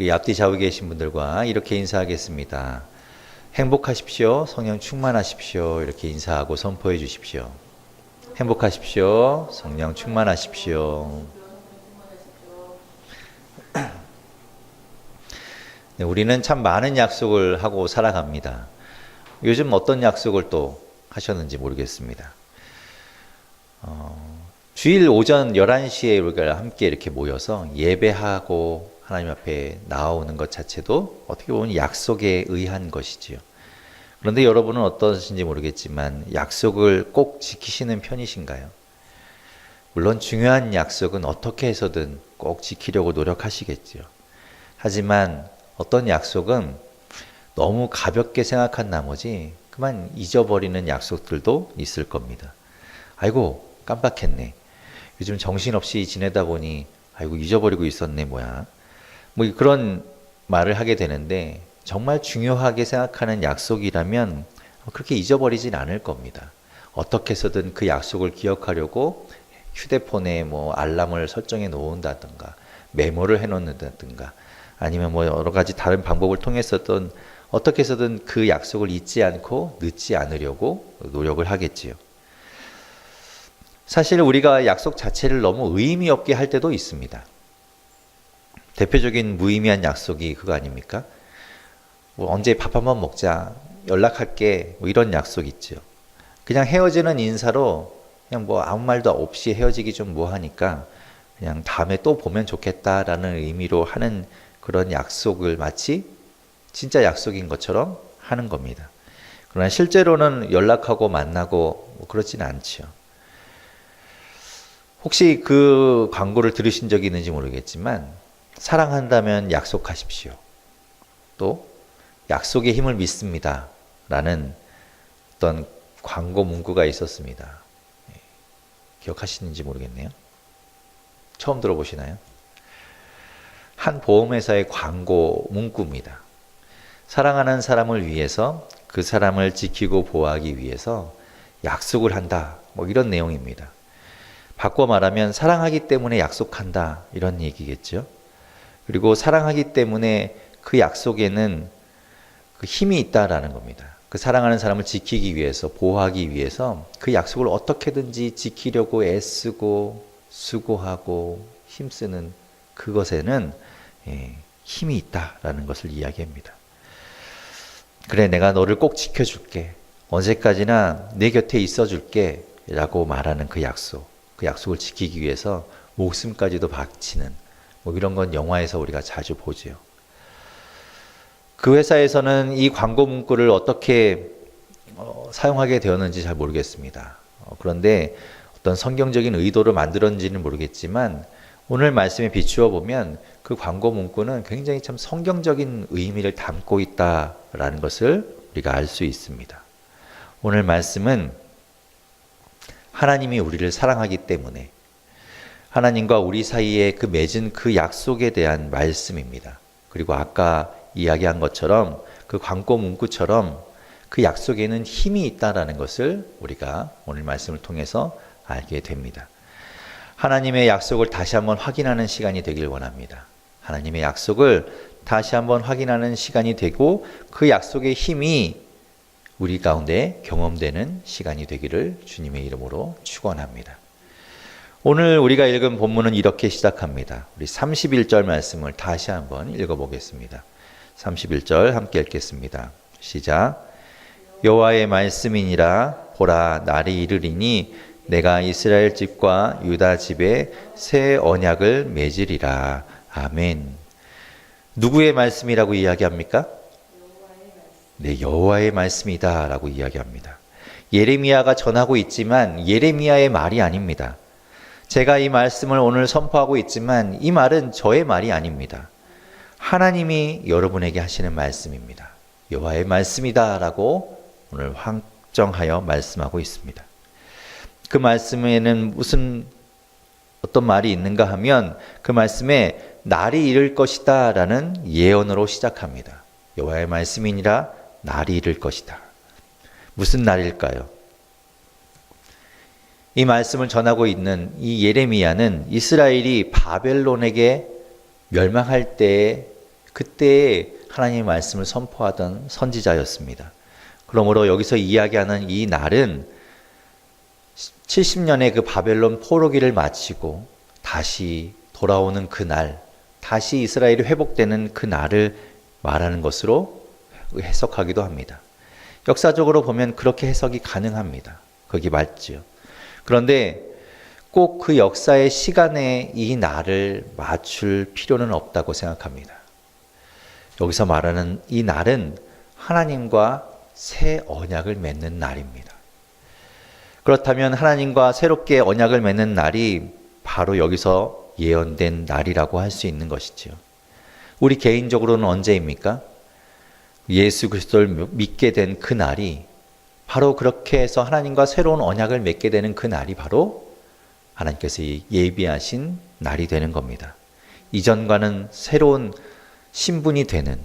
우리 앞뒤 좌우에 계신 분들과 이렇게 인사하겠습니다. 행복하십시오. 성령 충만하십시오. 이렇게 인사하고 선포해 주십시오. 행복하십시오. 성령 충만하십시오. 네, 우리는 참 많은 약속을 하고 살아갑니다. 요즘 어떤 약속을 또 하셨는지 모르겠습니다. 주일 오전 11시에 우리가 함께 이렇게 모여서 예배하고 하나님 앞에 나오는 것 자체도 어떻게 보면 약속에 의한 것이지요. 그런데 여러분은 어떠신지 모르겠지만 약속을 꼭 지키시는 편이신가요? 물론 중요한 약속은 어떻게 해서든 꼭 지키려고 노력하시겠지요. 하지만 어떤 약속은 너무 가볍게 생각한 나머지 그만 잊어버리는 약속들도 있을 겁니다. 아이고 깜빡했네. 요즘 정신없이 지내다 보니 아이고 잊어버리고 있었네 뭐야. 뭐 그런 말을 하게 되는데 정말 중요하게 생각하는 약속이라면 그렇게 잊어버리진 않을 겁니다. 어떻게 해서든 그 약속을 기억하려고 휴대폰에 뭐 알람을 설정해 놓는다든가 메모를 해 놓는다든가 아니면 뭐 여러 가지 다른 방법을 통해서든 어떻게 해서든 그 약속을 잊지 않고 늦지 않으려고 노력을 하겠지요. 사실 우리가 약속 자체를 너무 의미 없게 할 때도 있습니다. 대표적인 무의미한 약속이 그거 아닙니까? 뭐 언제 밥 한번 먹자, 연락할게, 뭐 이런 약속 있죠. 그냥 헤어지는 인사로 그냥 뭐 아무 말도 없이 헤어지기 좀 뭐하니까 그냥 다음에 또 보면 좋겠다라는 의미로 하는 그런 약속을 마치 진짜 약속인 것처럼 하는 겁니다. 그러나 실제로는 연락하고 만나고 뭐 그렇지는 않죠. 혹시 그 광고를 들으신 적이 있는지 모르겠지만 사랑한다면 약속하십시오. 또 약속의 힘을 믿습니다. 라는 어떤 광고 문구가 있었습니다. 기억하시는지 모르겠네요. 처음 들어보시나요? 한 보험회사의 광고 문구입니다. 사랑하는 사람을 위해서 그 사람을 지키고 보호하기 위해서 약속을 한다. 뭐 이런 내용입니다. 바꿔 말하면 사랑하기 때문에 약속한다. 이런 얘기겠죠. 그리고 사랑하기 때문에 그 약속에는 그 힘이 있다라는 겁니다. 그 사랑하는 사람을 지키기 위해서, 보호하기 위해서 그 약속을 어떻게든지 지키려고 애쓰고 수고하고 힘쓰는 그것에는 힘이 있다라는 것을 이야기합니다. 그래, 내가 너를 꼭 지켜줄게. 언제까지나 내 곁에 있어줄게. 라고 말하는 그 약속. 그 약속을 지키기 위해서 목숨까지도 바치는 뭐 이런 건 영화에서 우리가 자주 보지요. 그 회사에서는 이 광고 문구를 어떻게 사용하게 되었는지 잘 모르겠습니다. 그런데 어떤 성경적인 의도로 만들었는지는 모르겠지만 오늘 말씀에 비추어 보면 그 광고 문구는 굉장히 참 성경적인 의미를 담고 있다라는 것을 우리가 알 수 있습니다. 오늘 말씀은 하나님이 우리를 사랑하기 때문에 하나님과 우리 사이에 그 맺은 그 약속에 대한 말씀입니다. 그리고 아까 이야기한 것처럼 그 광고 문구처럼 그 약속에는 힘이 있다라는 것을 우리가 오늘 말씀을 통해서 알게 됩니다. 하나님의 약속을 다시 한번 확인하는 시간이 되길 원합니다. 하나님의 약속을 다시 한번 확인하는 시간이 되고 그 약속의 힘이 우리 가운데 경험되는 시간이 되기를 주님의 이름으로 축원합니다. 오늘 우리가 읽은 본문은 이렇게 시작합니다. 우리 31절 말씀을 다시 한번 읽어보겠습니다. 31절 함께 읽겠습니다. 시작. 여호와의 말씀이니라. 보라, 날이 이르리니 내가 이스라엘 집과 유다 집에 새 언약을 맺으리라. 아멘. 누구의 말씀이라고 이야기합니까? 네, 여호와의 말씀이다 라고 이야기합니다. 예레미야가 전하고 있지만 예레미야의 말이 아닙니다. 제가 이 말씀을 오늘 선포하고 있지만 이 말은 저의 말이 아닙니다. 하나님이 여러분에게 하시는 말씀입니다. 여호와의 말씀이다 라고 오늘 확정하여 말씀하고 있습니다. 그 말씀에는 무슨 어떤 말이 있는가 하면 그 말씀에 날이 이를 것이다 라는 예언으로 시작합니다. 여호와의 말씀이니라 날이 이를 것이다. 무슨 날일까요? 이 말씀을 전하고 있는 이 예레미야는 이스라엘이 바벨론에게 멸망할 때의 그때 하나님의 말씀을 선포하던 선지자였습니다. 그러므로 여기서 이야기하는 이 날은 70년의 그 바벨론 포로기를 마치고 다시 돌아오는 그 날, 다시 이스라엘이 회복되는 그 날을 말하는 것으로 해석하기도 합니다. 역사적으로 보면 그렇게 해석이 가능합니다. 그게 맞지요. 그런데 꼭 그 역사의 시간에 이 날을 맞출 필요는 없다고 생각합니다. 여기서 말하는 이 날은 하나님과 새 언약을 맺는 날입니다. 그렇다면 하나님과 새롭게 언약을 맺는 날이 바로 여기서 예언된 날이라고 할 수 있는 것이지요. 우리 개인적으로는 언제입니까? 예수 그리스도를 믿게 된 그 날이 바로 그렇게 해서 하나님과 새로운 언약을 맺게 되는 그 날이 바로 하나님께서 예비하신 날이 되는 겁니다. 이전과는 새로운 신분이 되는,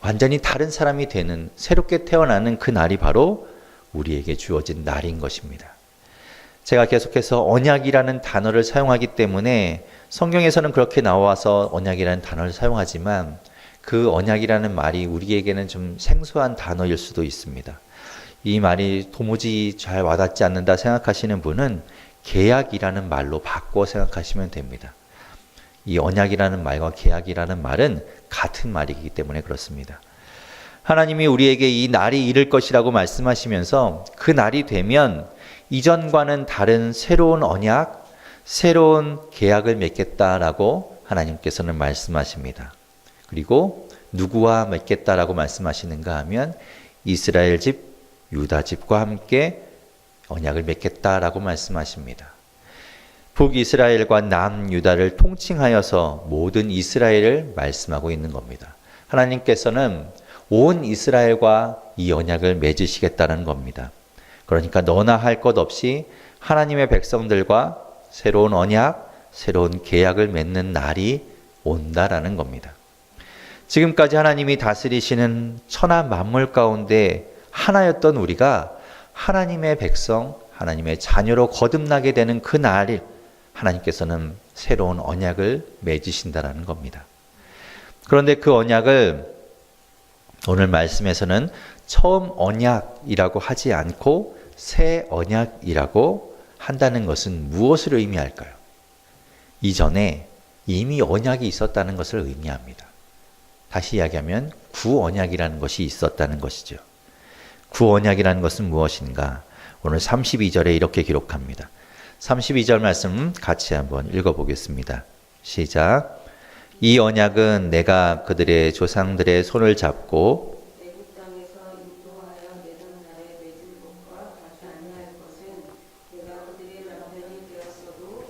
완전히 다른 사람이 되는, 새롭게 태어나는 그 날이 바로 우리에게 주어진 날인 것입니다. 제가 계속해서 언약이라는 단어를 사용하기 때문에 성경에서는 그렇게 나와서 언약이라는 단어를 사용하지만 그 언약이라는 말이 우리에게는 좀 생소한 단어일 수도 있습니다. 이 말이 도무지 잘 와닿지 않는다 생각하시는 분은 계약이라는 말로 바꿔 생각하시면 됩니다. 이 언약이라는 말과 계약이라는 말은 같은 말이기 때문에 그렇습니다. 하나님이 우리에게 이 날이 이를 것이라고 말씀하시면서 그 날이 되면 이전과는 다른 새로운 언약, 새로운 계약을 맺겠다라고 하나님께서는 말씀하십니다. 그리고 누구와 맺겠다라고 말씀하시는가 하면 이스라엘 집, 유다 집과 함께 언약을 맺겠다라고 말씀하십니다. 북이스라엘과 남유다를 통칭하여서 모든 이스라엘을 말씀하고 있는 겁니다. 하나님께서는 온 이스라엘과 이 언약을 맺으시겠다는 겁니다. 그러니까 너나 할 것 없이 하나님의 백성들과 새로운 언약, 새로운 계약을 맺는 날이 온다라는 겁니다. 지금까지 하나님이 다스리시는 천하 만물 가운데 하나였던 우리가 하나님의 백성, 하나님의 자녀로 거듭나게 되는 그 날이 하나님께서는 새로운 언약을 맺으신다라는 겁니다. 그런데 그 언약을 오늘 말씀에서는 처음 언약이라고 하지 않고 새 언약이라고 한다는 것은 무엇을 의미할까요? 이전에 이미 언약이 있었다는 것을 의미합니다. 다시 이야기하면 구언약이라는 것이 있었다는 것이죠. 구언약이라는 것은 무엇인가? 오늘 32절에 이렇게 기록합니다. 32절 말씀 같이 한번 읽어보겠습니다. 시작. 이 언약은 내가 그들의 조상들의 손을 잡고 애굽 땅에서 인도하여 내던 날에 맺은 것과 같지 아니할 것은 내가 그들의 남편이 되었어도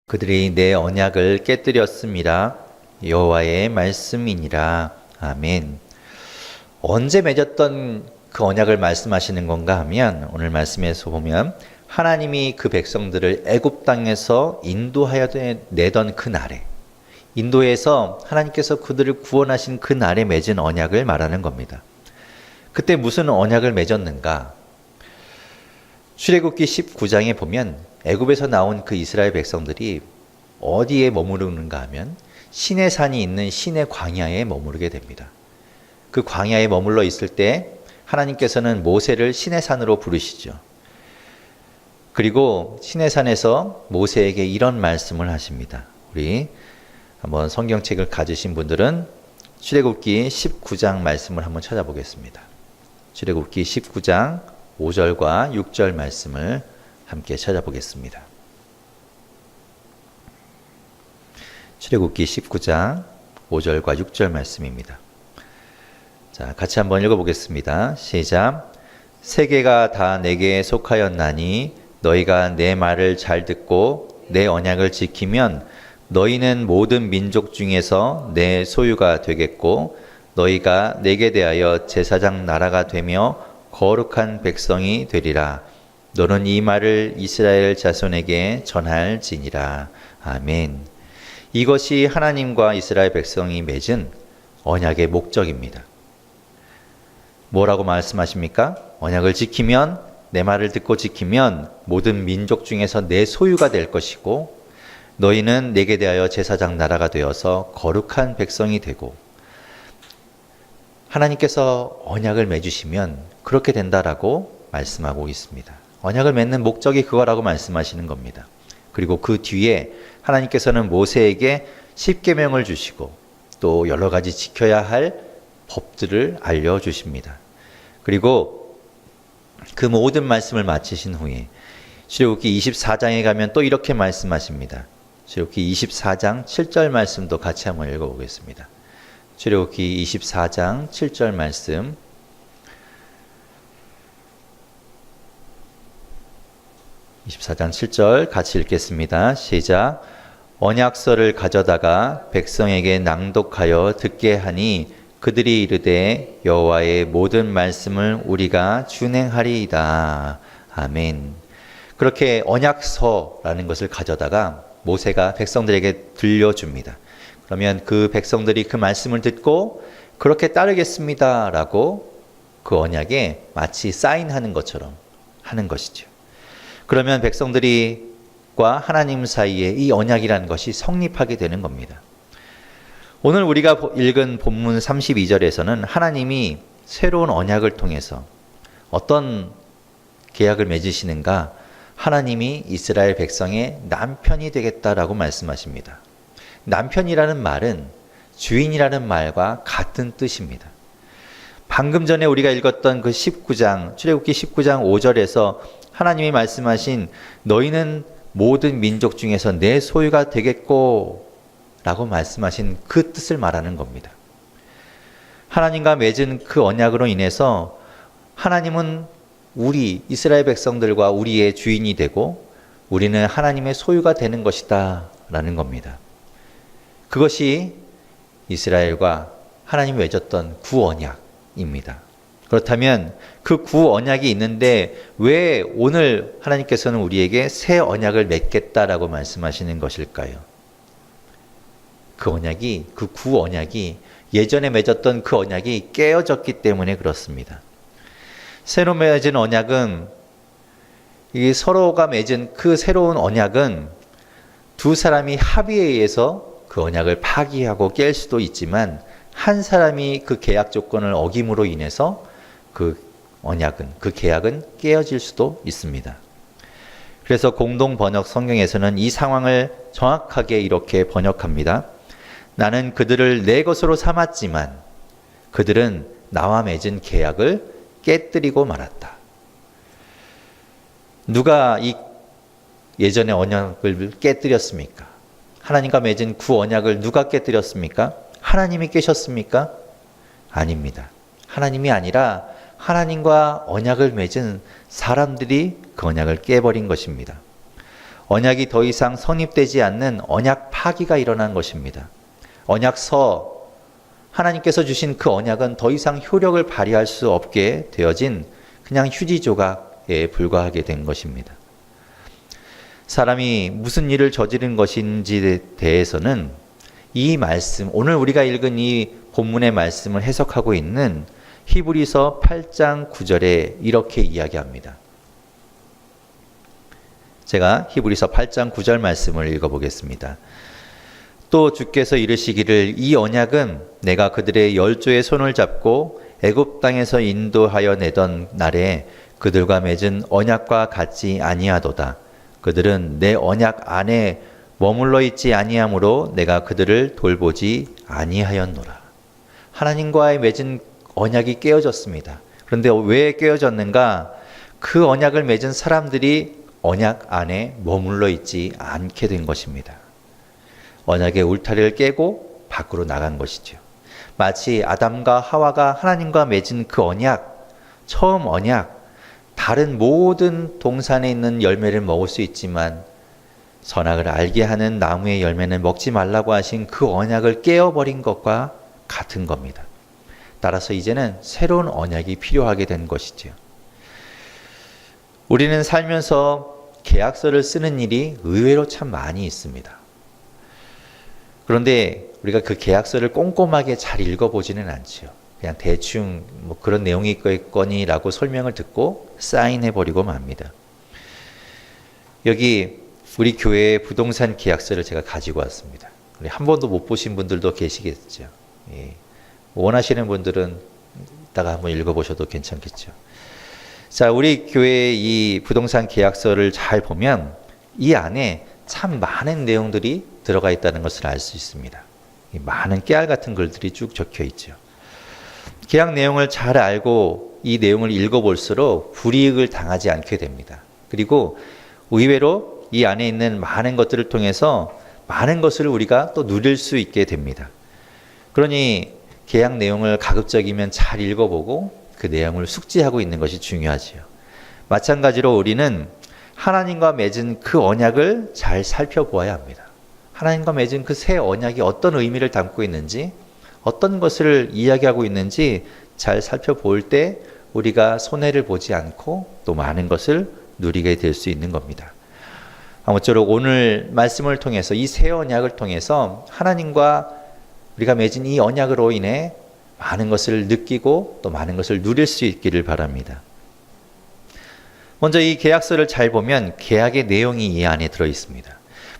그들이 내 언약을 깨뜨렸음이라. 여호와의 말씀이니라. 아멘. 언제 맺었던 그 언약을 말씀하시는 건가 하면 오늘 말씀에서 보면 하나님이 그 백성들을 애굽 땅에서 인도하여 내던 그 날에, 인도에서 하나님께서 그들을 구원하신 그 날에 맺은 언약을 말하는 겁니다. 그때 무슨 언약을 맺었는가? 출애굽기 19장에 보면 애굽에서 나온 그 이스라엘 백성들이 어디에 머무르는가 하면 시내산이 있는 시내 광야에 머무르게 됩니다. 그 광야에 머물러 있을 때 하나님께서는 모세를 시내산으로 부르시죠. 그리고 시내산에서 모세에게 이런 말씀을 하십니다. 우리 한번 성경책을 가지신 분들은 출애굽기 19장 말씀을 한번 찾아보겠습니다. 출애굽기 19장 5절과 6절 말씀을 함께 찾아보겠습니다. 출애굽기 19장 5절과 6절 말씀입니다. 자, 같이 한번 읽어보겠습니다. 시작. 세계가 다 내게 속하였나니 너희가 내 말을 잘 듣고 내 언약을 지키면 너희는 모든 민족 중에서 내 소유가 되겠고 너희가 내게 대하여 제사장 나라가 되며 거룩한 백성이 되리라. 너는 이 말을 이스라엘 자손에게 전할지니라. 아멘. 이것이 하나님과 이스라엘 백성이 맺은 언약의 목적입니다. 뭐라고 말씀하십니까? 언약을 지키면, 내 말을 듣고 지키면 모든 민족 중에서 내 소유가 될 것이고 너희는 내게 대하여 제사장 나라가 되어서 거룩한 백성이 되고 하나님께서 언약을 맺으시면 그렇게 된다라고 말씀하고 있습니다. 언약을 맺는 목적이 그거라고 말씀하시는 겁니다. 그리고 그 뒤에 하나님께서는 모세에게 십계명을 주시고 또 여러 가지 지켜야 할 법들을 알려주십니다. 그리고 그 모든 말씀을 마치신 후에 출애굽기 24장에 가면 또 이렇게 말씀하십니다. 출애굽기 24장 7절 말씀도 같이 한번 읽어보겠습니다. 출애굽기 24장 7절 말씀, (24장 7절) 같이 읽겠습니다. 시작. 언약서를 가져다가 백성에게 낭독하여 듣게 하니 그들이 이르되 여호와의 모든 말씀을 우리가 준행하리이다. 아멘. 그렇게 언약서라는 것을 가져다가 모세가 백성들에게 들려줍니다. 그러면 그 백성들이 그 말씀을 듣고 그렇게 따르겠습니다 라고 그 언약에 마치 사인하는 것처럼 하는 것이죠. 그러면 백성들과 하나님 사이에 이 언약이라는 것이 성립하게 되는 겁니다. 오늘 우리가 읽은 본문 32절에서는 하나님이 새로운 언약을 통해서 어떤 계약을 맺으시는가? 하나님이 이스라엘 백성의 남편이 되겠다라고 말씀하십니다. 남편이라는 말은 주인이라는 말과 같은 뜻입니다. 방금 전에 우리가 읽었던 그 19장, 출애굽기 19장 5절에서 하나님이 말씀하신 너희는 모든 민족 중에서 내 소유가 되겠고 라고 말씀하신 그 뜻을 말하는 겁니다. 하나님과 맺은 그 언약으로 인해서 하나님은 우리 이스라엘 백성들과 우리의 주인이 되고 우리는 하나님의 소유가 되는 것이다 라는 겁니다. 그것이 이스라엘과 하나님이 맺었던 구언약입니다. 그렇다면 그 구언약이 있는데 왜 오늘 하나님께서는 우리에게 새 언약을 맺겠다라고 말씀하시는 것일까요? 그 언약이, 그 구언약이 예전에 맺었던 그 언약이 깨어졌기 때문에 그렇습니다. 새로 맺은 언약은, 이 서로가 맺은 그 새로운 언약은 두 사람이 합의에 의해서 그 언약을 파기하고 깰 수도 있지만 한 사람이 그 계약 조건을 어김으로 인해서 그 언약은, 그 계약은 깨어질 수도 있습니다. 그래서 공동 번역 성경에서는 이 상황을 정확하게 이렇게 번역합니다. 나는 그들을 내 것으로 삼았지만 그들은 나와 맺은 계약을 깨뜨리고 말았다. 누가 이 예전의 언약을 깨뜨렸습니까? 하나님과 맺은 구언약을 누가 깨뜨렸습니까? 하나님이 깨셨습니까? 아닙니다. 하나님이 아니라 하나님과 언약을 맺은 사람들이 그 언약을 깨버린 것입니다. 언약이 더 이상 성립되지 않는 언약 파기가 일어난 것입니다. 언약서, 하나님께서 주신 그 언약은 더 이상 효력을 발휘할 수 없게 되어진 그냥 휴지 조각에 불과하게 된 것입니다. 사람이 무슨 일을 저지른 것인지에 대해서는 이 말씀, 오늘 우리가 읽은 이 본문의 말씀을 해석하고 있는 히브리서 8장 9절에 이렇게 이야기합니다. 제가 히브리서 8장 9절 말씀을 읽어보겠습니다. 또 주께서 이르시기를 이 언약은 내가 그들의 열조의 손을 잡고 애굽 땅에서 인도하여 내던 날에 그들과 맺은 언약과 같지 아니하도다. 그들은 내 언약 안에 머물러 있지 아니하므로 내가 그들을 돌보지 아니하였노라. 하나님과의 맺은 언약이 깨어졌습니다. 그런데 왜 깨어졌는가? 그 언약을 맺은 사람들이 언약 안에 머물러 있지 않게 된 것입니다. 언약의 울타리를 깨고 밖으로 나간 것이죠. 마치 아담과 하와가 하나님과 맺은 그 언약, 처음 언약, 다른 모든 동산에 있는 열매를 먹을 수 있지만 선악을 알게 하는 나무의 열매는 먹지 말라고 하신 그 언약을 깨어버린 것과 같은 겁니다. 따라서 이제는 새로운 언약이 필요하게 된 것이죠. 우리는 살면서 계약서를 쓰는 일이 의외로 참 많이 있습니다. 그런데 우리가 그 계약서를 꼼꼼하게 잘 읽어보지는 않죠. 그냥 대충 뭐 그런 내용이 있겠거니라고 설명을 듣고 사인해버리고 맙니다. 여기 우리 교회의 부동산 계약서를 제가 가지고 왔습니다. 한 번도 못 보신 분들도 계시겠죠. 예. 원하시는 분들은 이따가 한번 읽어보셔도 괜찮겠죠. 자, 우리 교회의 이 부동산 계약서를 잘 보면 이 안에 참 많은 내용들이 들어가 있다는 것을 알 수 있습니다. 이 많은 깨알 같은 글들이 쭉 적혀 있죠. 계약 내용을 잘 알고 이 내용을 읽어볼수록 불이익을 당하지 않게 됩니다. 그리고 의외로 이 안에 있는 많은 것들을 통해서 많은 것을 우리가 또 누릴 수 있게 됩니다. 그러니 계약 내용을 가급적이면 잘 읽어보고 그 내용을 숙지하고 있는 것이 중요하지요. 마찬가지로 우리는 하나님과 맺은 그 언약을 잘 살펴보아야 합니다. 하나님과 맺은 그 새 언약이 어떤 의미를 담고 있는지, 어떤 것을 이야기하고 있는지 잘 살펴볼 때 우리가 손해를 보지 않고 또 많은 것을 누리게 될 수 있는 겁니다. 아무쪼록 오늘 말씀을 통해서 이 새 언약을 통해서 하나님과 우리가 맺은 이 언약으로 인해 많은 것을 느끼고 또 많은 것을 누릴 수 있기를 바랍니다. 먼저 이 계약서를 잘 보면 계약의 내용이 이 안에 들어 있습니다.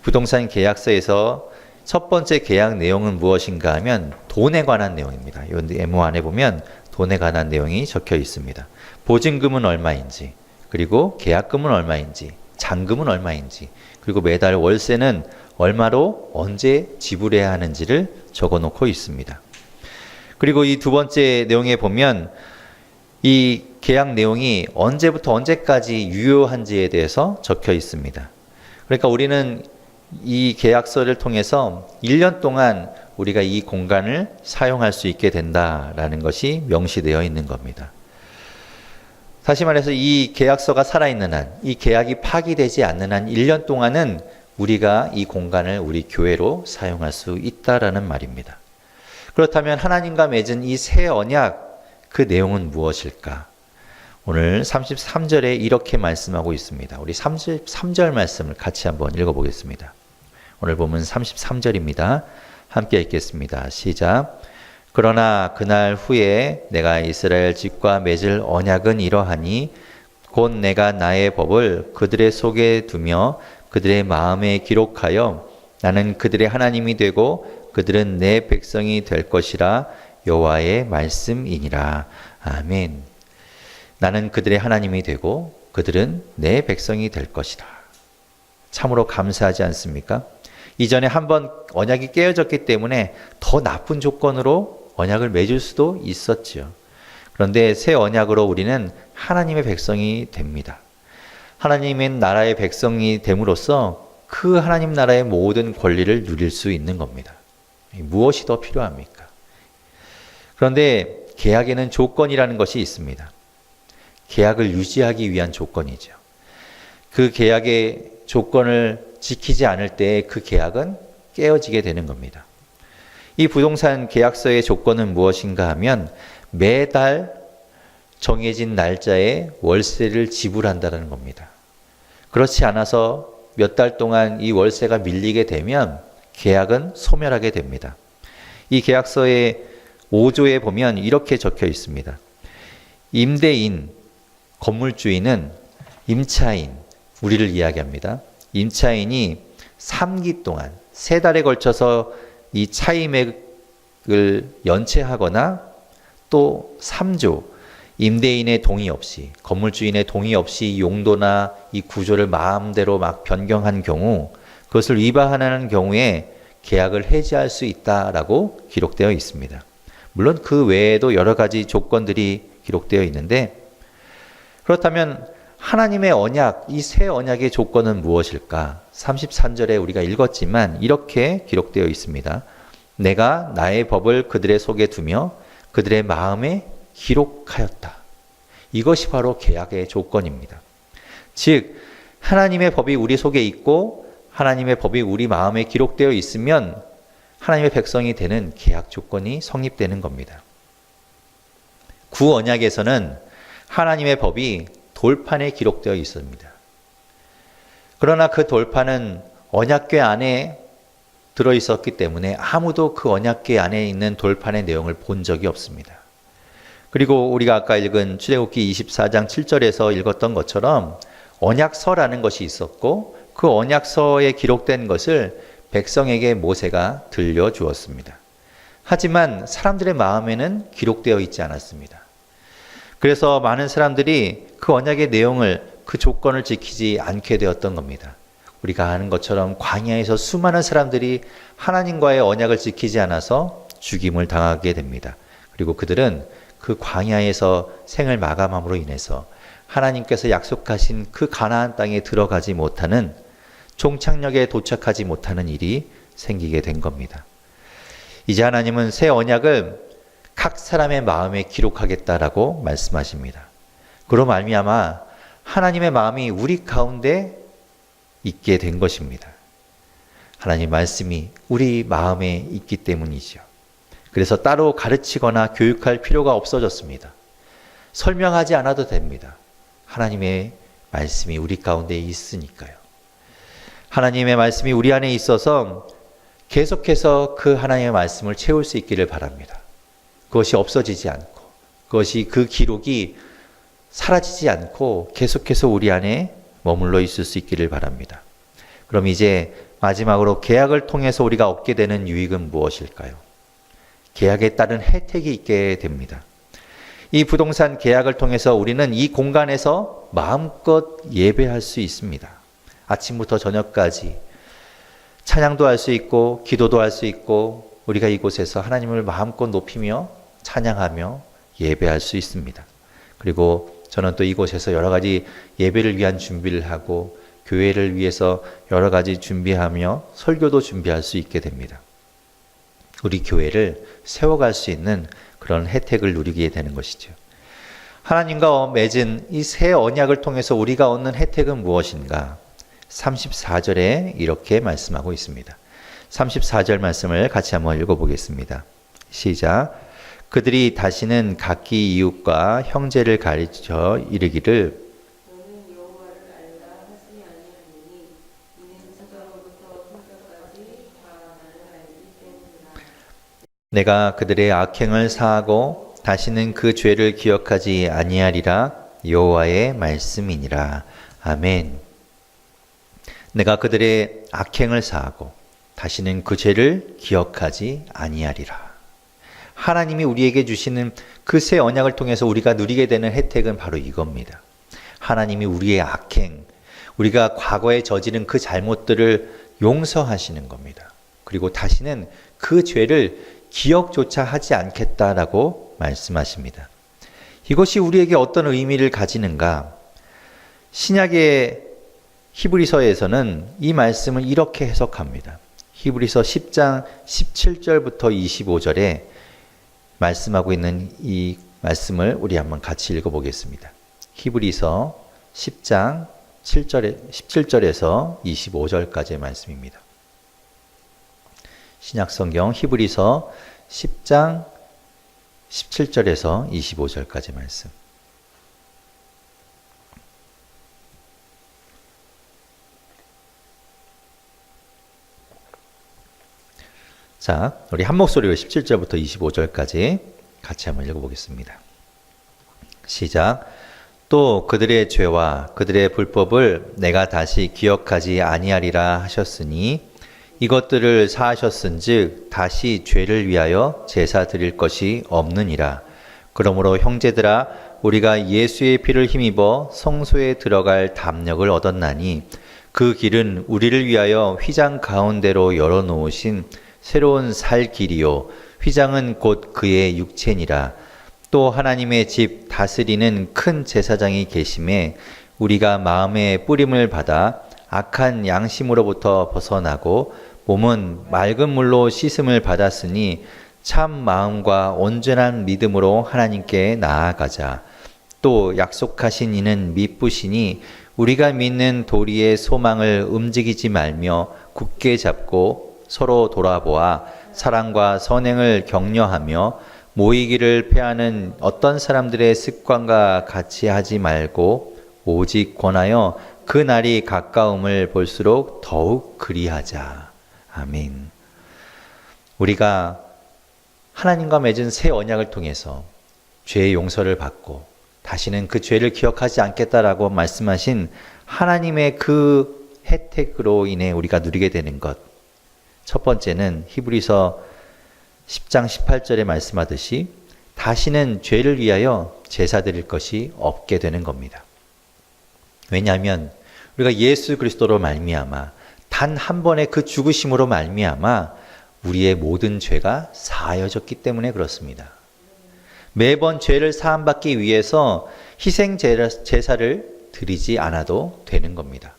부동산 계약서에서 첫 번째 계약 내용은 무엇인가 하면 돈에 관한 내용입니다. 이 메모 안에 보면 돈에 관한 내용이 적혀 있습니다. 보증금은 얼마인지, 그리고 계약금은 얼마인지, 잔금은 얼마인지, 그리고 매달 월세는 얼마로 언제 지불해야 하는지를 적어 놓고 있습니다. 그리고 이 두 번째 내용에 보면 이 계약 내용이 언제부터 언제까지 유효한지에 대해서 적혀 있습니다. 그러니까 우리는 이 계약서를 통해서 1년 동안 우리가 이 공간을 사용할 수 있게 된다라는 것이 명시되어 있는 겁니다. 다시 말해서 이 계약서가 살아있는 한, 이 계약이 파기되지 않는 한 1년 동안은 우리가 이 공간을 우리 교회로 사용할 수 있다라는 말입니다. 그렇다면 하나님과 맺은 이 새 언약, 그 내용은 무엇일까? 오늘 33절에 이렇게 말씀하고 있습니다. 우리 33절 말씀을 같이 한번 읽어보겠습니다. 오늘 보면 33절입니다. 함께 읽겠습니다. 시작. 그러나 그날 후에 내가 이스라엘 집과 맺을 언약은 이러하니 곧 내가 나의 법을 그들의 속에 두며 그들의 마음에 기록하여 나는 그들의 하나님이 되고 그들은 내 백성이 될 것이라 여호와의 말씀이니라. 아멘. 나는 그들의 하나님이 되고 그들은 내 백성이 될 것이다. 참으로 감사하지 않습니까? 이전에 한번 언약이 깨어졌기 때문에 더 나쁜 조건으로 언약을 맺을 수도 있었지요. 그런데 새 언약으로 우리는 하나님의 백성이 됩니다. 하나님의 나라의 백성이 됨으로써 그 하나님 나라의 모든 권리를 누릴 수 있는 겁니다. 무엇이 더 필요합니까? 그런데 계약에는 조건이라는 것이 있습니다. 계약을 유지하기 위한 조건이죠. 그 계약의 조건을 지키지 않을 때 그 계약은 깨어지게 되는 겁니다. 이 부동산 계약서의 조건은 무엇인가 하면 매달 정해진 날짜에 월세를 지불한다는 겁니다. 그렇지 않아서 몇 달 동안 이 월세가 밀리게 되면 계약은 소멸하게 됩니다. 이 계약서의 5조에 보면 이렇게 적혀 있습니다. 임대인, 건물주인은 임차인, 우리를 이야기합니다. 임차인이 3기 동안 3달에 걸쳐서 이 차임액을 연체하거나 또 3조, 임대인의 동의 없이, 건물주인의 동의 없이 용도나 이 구조를 마음대로 막 변경한 경우, 그것을 위반하는 경우에 계약을 해지할 수 있다라고 기록되어 있습니다. 물론 그 외에도 여러 가지 조건들이 기록되어 있는데, 그렇다면 하나님의 언약, 이 새 언약의 조건은 무엇일까? 33절에 우리가 읽었지만 이렇게 기록되어 있습니다. 내가 나의 법을 그들의 속에 두며 그들의 마음에 기록하였다. 이것이 바로 계약의 조건입니다. 즉, 하나님의 법이 우리 속에 있고 하나님의 법이 우리 마음에 기록되어 있으면 하나님의 백성이 되는 계약 조건이 성립되는 겁니다. 구언약에서는 하나님의 법이 돌판에 기록되어 있습니다. 그러나 그 돌판은 언약궤 안에 들어있었기 때문에 아무도 그 언약궤 안에 있는 돌판의 내용을 본 적이 없습니다. 그리고 우리가 아까 읽은 출애굽기 24장 7절에서 읽었던 것처럼 언약서라는 것이 있었고 그 언약서에 기록된 것을 백성에게 모세가 들려주었습니다. 하지만 사람들의 마음에는 기록되어 있지 않았습니다. 그래서 많은 사람들이 그 언약의 내용을, 그 조건을 지키지 않게 되었던 겁니다. 우리가 아는 것처럼 광야에서 수많은 사람들이 하나님과의 언약을 지키지 않아서 죽임을 당하게 됩니다. 그리고 그들은 그 광야에서 생을 마감함으로 인해서 하나님께서 약속하신 그 가나안 땅에 들어가지 못하는, 종착역에 도착하지 못하는 일이 생기게 된 겁니다. 이제 하나님은 새 언약을 각 사람의 마음에 기록하겠다라고 말씀하십니다. 그로 말미암아 하나님의 마음이 우리 가운데 있게 된 것입니다. 하나님 말씀이 우리 마음에 있기 때문이죠. 그래서 따로 가르치거나 교육할 필요가 없어졌습니다. 설명하지 않아도 됩니다. 하나님의 말씀이 우리 가운데 있으니까요. 하나님의 말씀이 우리 안에 있어서 계속해서 그 하나님의 말씀을 채울 수 있기를 바랍니다. 그것이 없어지지 않고, 그것이, 그 기록이 사라지지 않고 계속해서 우리 안에 머물러 있을 수 있기를 바랍니다. 그럼 이제 마지막으로 계약을 통해서 우리가 얻게 되는 유익은 무엇일까요? 계약에 따른 혜택이 있게 됩니다. 이 부동산 계약을 통해서 우리는 이 공간에서 마음껏 예배할 수 있습니다. 아침부터 저녁까지 찬양도 할 수 있고 기도도 할 수 있고, 우리가 이곳에서 하나님을 마음껏 높이며 찬양하며 예배할 수 있습니다. 그리고 저는 또 이곳에서 여러 가지 예배를 위한 준비를 하고 교회를 위해서 여러 가지 준비하며 설교도 준비할 수 있게 됩니다. 우리 교회를 세워갈 수 있는 그런 혜택을 누리게 되는 것이죠. 하나님과 맺은 이 새 언약을 통해서 우리가 얻는 혜택은 무엇인가? 34절에 이렇게 말씀하고 있습니다. 34절 말씀을 같이 한번 읽어보겠습니다. 시작. 그들이 다시는 각기 이웃과 형제를 가르쳐 이르기를 너는 여호와를 알라 하지 아니하리니 이는 사자로부터 손자까지 다 나를 알기 때문이라. 내가 그들의 악행을 사하고 다시는 그 죄를 기억하지 아니하리라. 여호와의 말씀이니라. 아멘. 내가 그들의 악행을 사하고 다시는 그 죄를 기억하지 아니하리라. 하나님이 우리에게 주시는 그 새 언약을 통해서 우리가 누리게 되는 혜택은 바로 이겁니다. 하나님이 우리의 악행, 우리가 과거에 저지른 그 잘못들을 용서하시는 겁니다. 그리고 다시는 그 죄를 기억조차 하지 않겠다라고 말씀하십니다. 이것이 우리에게 어떤 의미를 가지는가? 신약의 히브리서에서는 이 말씀을 이렇게 해석합니다. 히브리서 10장 17절부터 25절에 말씀하고 있는 이 말씀을 우리 한번 같이 읽어보겠습니다. 히브리서 10장 17절에서 25절까지의 말씀입니다. 신약성경 히브리서 10장 17절에서 25절까지 말씀. 자, 우리 한 목소리로 17절부터 25절까지 같이 한번 읽어보겠습니다. 시작. 또 그들의 죄와 그들의 불법을 내가 다시 기억하지 아니하리라 하셨으니 이것들을 사하셨은즉 다시 죄를 위하여 제사 드릴 것이 없느니라. 그러므로 형제들아, 우리가 예수의 피를 힘입어 성소에 들어갈 담력을 얻었나니 그 길은 우리를 위하여 휘장 가운데로 열어놓으신 새로운 살 길이요 휘장은 곧 그의 육체니라. 또 하나님의 집 다스리는 큰 제사장이 계심에 우리가 마음의 뿌림을 받아 악한 양심으로부터 벗어나고 몸은 맑은 물로 씻음을 받았으니 참 마음과 온전한 믿음으로 하나님께 나아가자. 또 약속하신 이는 미쁘시니 우리가 믿는 도리의 소망을 움직이지 말며 굳게 잡고 서로 돌아보아 사랑과 선행을 격려하며 모이기를 패하는 어떤 사람들의 습관과 같이 하지 말고 오직 권하여 그 날이 가까움을 볼수록 더욱 그리하자. 아멘. 우리가 하나님과 맺은 새 언약을 통해서 죄의 용서를 받고 다시는 그 죄를 기억하지 않겠다라고 말씀하신 하나님의 그 혜택으로 인해 우리가 누리게 되는 것. 첫 번째는 히브리서 10장 18절에 말씀하듯이 다시는 죄를 위하여 제사 드릴 것이 없게 되는 겁니다. 왜냐하면 우리가 예수 그리스도로 말미암아 단 한 번의 그 죽으심으로 말미암아 우리의 모든 죄가 사하여졌기 때문에 그렇습니다. 매번 죄를 사함받기 위해서 희생 제사를 드리지 않아도 되는 겁니다.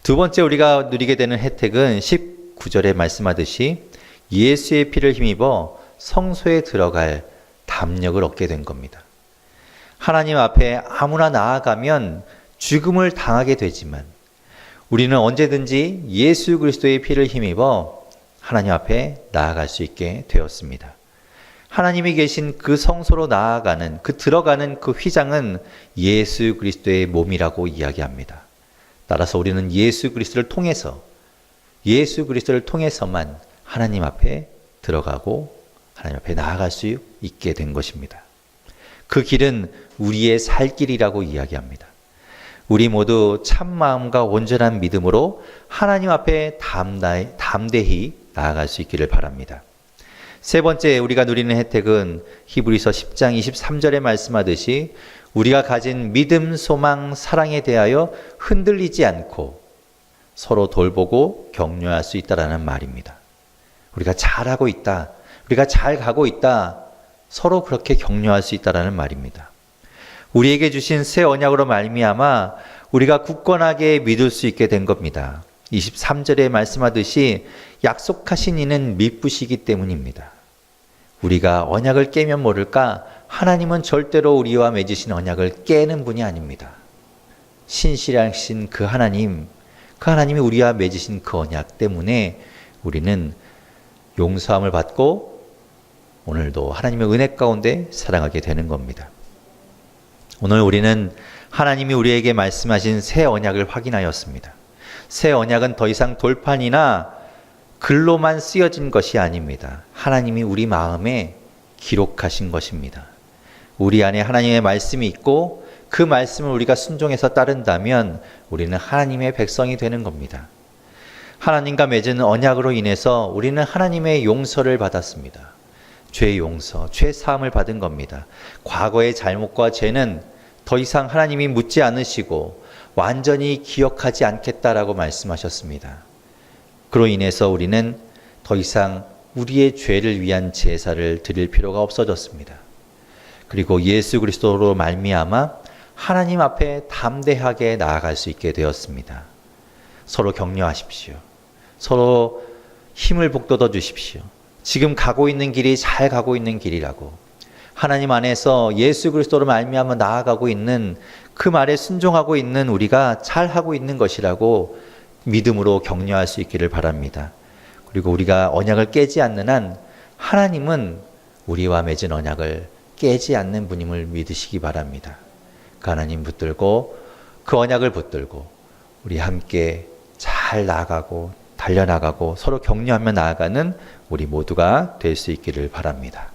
두 번째 우리가 누리게 되는 혜택은 19절에 말씀하듯이 예수의 피를 힘입어 성소에 들어갈 담력을 얻게 된 겁니다. 하나님 앞에 아무나 나아가면 죽음을 당하게 되지만 우리는 언제든지 예수 그리스도의 피를 힘입어 하나님 앞에 나아갈 수 있게 되었습니다. 하나님이 계신 그 성소로 나아가는 그 들어가는 그 휘장은 예수 그리스도의 몸이라고 이야기합니다. 따라서 우리는 예수 그리스도를 통해서만 하나님 앞에 들어가고 하나님 앞에 나아갈 수 있게 된 것입니다. 그 길은 우리의 살 길이라고 이야기합니다. 우리 모두 참 마음과 온전한 믿음으로 하나님 앞에 담대히 나아갈 수 있기를 바랍니다. 세 번째 우리가 누리는 혜택은 히브리서 10장 23절에 말씀하듯이 우리가 가진 믿음, 소망, 사랑에 대하여 흔들리지 않고 서로 돌보고 격려할 수 있다라는 말입니다. 우리가 잘하고 있다, 우리가 잘 가고 있다, 서로 그렇게 격려할 수 있다라는 말입니다. 우리에게 주신 새 언약으로 말미암아 우리가 굳건하게 믿을 수 있게 된 겁니다. 23절에 말씀하듯이 약속하신 이는 미쁘시기 때문입니다. 우리가 언약을 깨면 모를까 하나님은 절대로 우리와 맺으신 언약을 깨는 분이 아닙니다. 신실하신 그 하나님이 우리와 맺으신 그 언약 때문에 우리는 용서함을 받고 오늘도 하나님의 은혜 가운데 살아가게 되는 겁니다. 오늘 우리는 하나님이 우리에게 말씀하신 새 언약을 확인하였습니다. 새 언약은 더 이상 돌판이나 글로만 쓰여진 것이 아닙니다. 하나님이 우리 마음에 기록하신 것입니다. 우리 안에 하나님의 말씀이 있고 그 말씀을 우리가 순종해서 따른다면 우리는 하나님의 백성이 되는 겁니다. 하나님과 맺은 언약으로 인해서 우리는 하나님의 용서를 받았습니다. 죄 용서, 죄 사함을 받은 겁니다. 과거의 잘못과 죄는 더 이상 하나님이 묻지 않으시고 완전히 기억하지 않겠다라고 말씀하셨습니다. 그로 인해서 우리는 더 이상 우리의 죄를 위한 제사를 드릴 필요가 없어졌습니다. 그리고 예수 그리스도로 말미암아 하나님 앞에 담대하게 나아갈 수 있게 되었습니다. 서로 격려하십시오. 서로 힘을 북돋워 주십시오. 지금 가고 있는 길이 잘 가고 있는 길이라고, 하나님 안에서 예수 그리스도로 말미암아 나아가고 있는 그 말에 순종하고 있는 우리가 잘하고 있는 것이라고 믿음으로 격려할 수 있기를 바랍니다. 그리고 우리가 언약을 깨지 않는 한 하나님은 우리와 맺은 언약을 깨지 않는 분임을 믿으시기 바랍니다. 그 하나님 붙들고 그 언약을 붙들고 우리 함께 잘 나아가고 달려나가고 서로 격려하며 나아가는 우리 모두가 될 수 있기를 바랍니다.